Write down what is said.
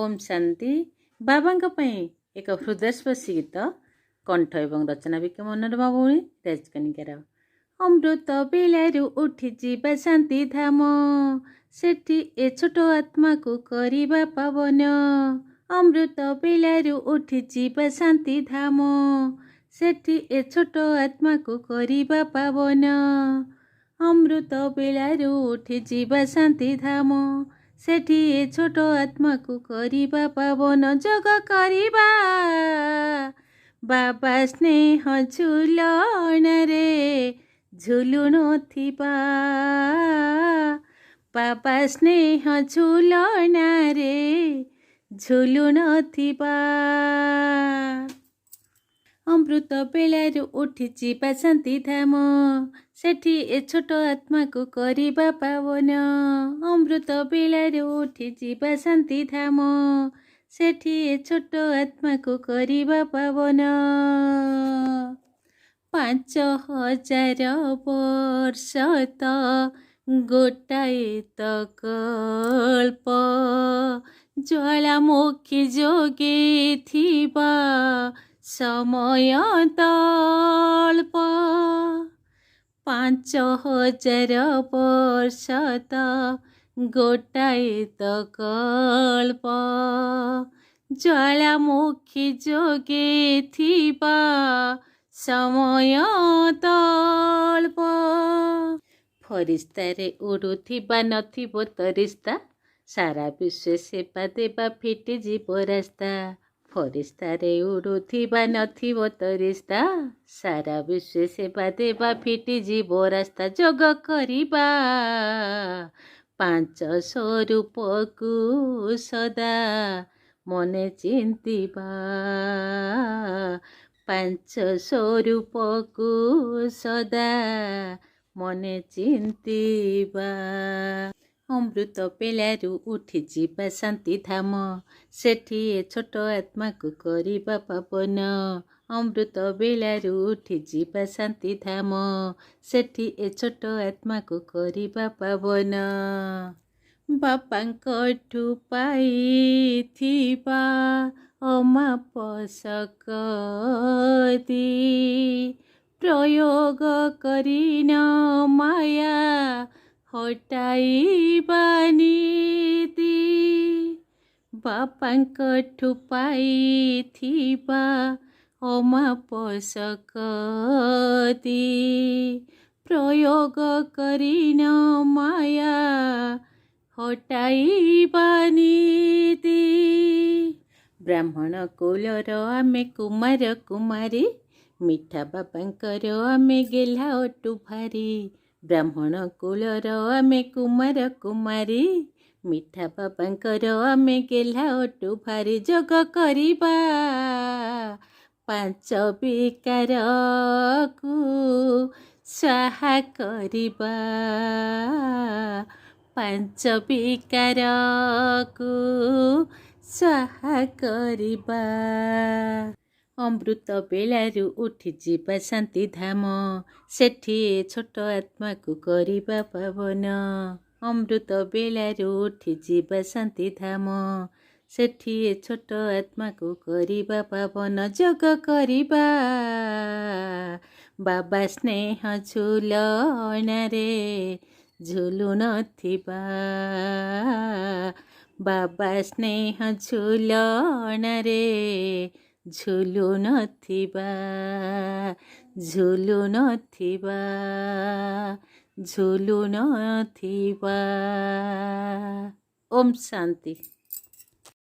ओम शांति बाबा एक हृदयस्पर्शी गीत कंठ एवं रचना विके मनोरमा भौणी राजकनिकार अमृत बेलू उठी जीवा शांति धाम सेठी ए छोट आत्मा को करिबा पावन अमृत बेलू उठी जीवा शांति धाम सेठी ए छोट आत्मा को करिबा पावन अमृत बेलू उठी जीवा शांति धाम सेठी ए छोट आत्मा को करिबा पावन जग करिबा बाबा स्नेह झुलण रे झुलु नथिबा बाबा स्नेह झुलण रे झुलु नथिबा अमृत बेलू उठी जीवा शांति धाम सेठी ए छोट आत्मा को करिबा पावन अमृत बेलू उठी जीवा शांति धाम सेठी ए छोट आत्मा को करिबा पावन 5000 वर्ष त गोटाए त कल्प ज्वालामुखी जोगे थिबा समय तल्प 5000 वर्ष त गोटाए त कल्प ज्वालामुखी जोगे थिबा समय तल्प फरिस्तारे उड़ुथिबा नथिबो तरिस्ता सारा विश्व सेवा देवा फिटी जीव रास्ता फरिस्तारे उड़ुथिबा नथिबो तरिस्ता सारा विश्व सेवा देवा फिटी जीव रास्ता जग करिबा 500 रूपकु सदा मने चिंतिबा 500 रूपकु सदा मने चिंतिबा अमृत बेलू उठी जीवा शांति धाम सेठी ए छोट आत्मा को करिबा पावन अमृत बेलू उठी जीवा शांति धाम सेठी ए छोट आत्मा को करिबा पावन बापांकठु पाइथिबा अमाप सकति प्रयोग करिन माया हटाइबा नीति बापांकठु पाइथिबा अमाप सकति प्रयोग करिन माया हटाइबा नीति ब्राह्मण कुलर आमे कुमार कुमारी मिठा बाबांकर आमे गेला अटु भारी ब्राह्मण कुलर आमे कुमार कुमारी मिठा बाबांकर आमे गेला अटु भारी जग करिबा 5 विकार को स्वाहा करिबा 5 विकार को स्वाहा करिबा अमृत बेलू उठी जीवा शांति धाम सेठी छोट आत्मा को करिबा पावन अमृत बेलू उठी जीवा शांति धाम सेठी छोट आत्मा को करिबा पावन जग करिबा बाबा स्नेह झुलण रे झुलु नथिबा बाबा स्नेह झुलण रे झुलु नथिबा झुलु नथिबा झुलु नथिबा ओम शांति।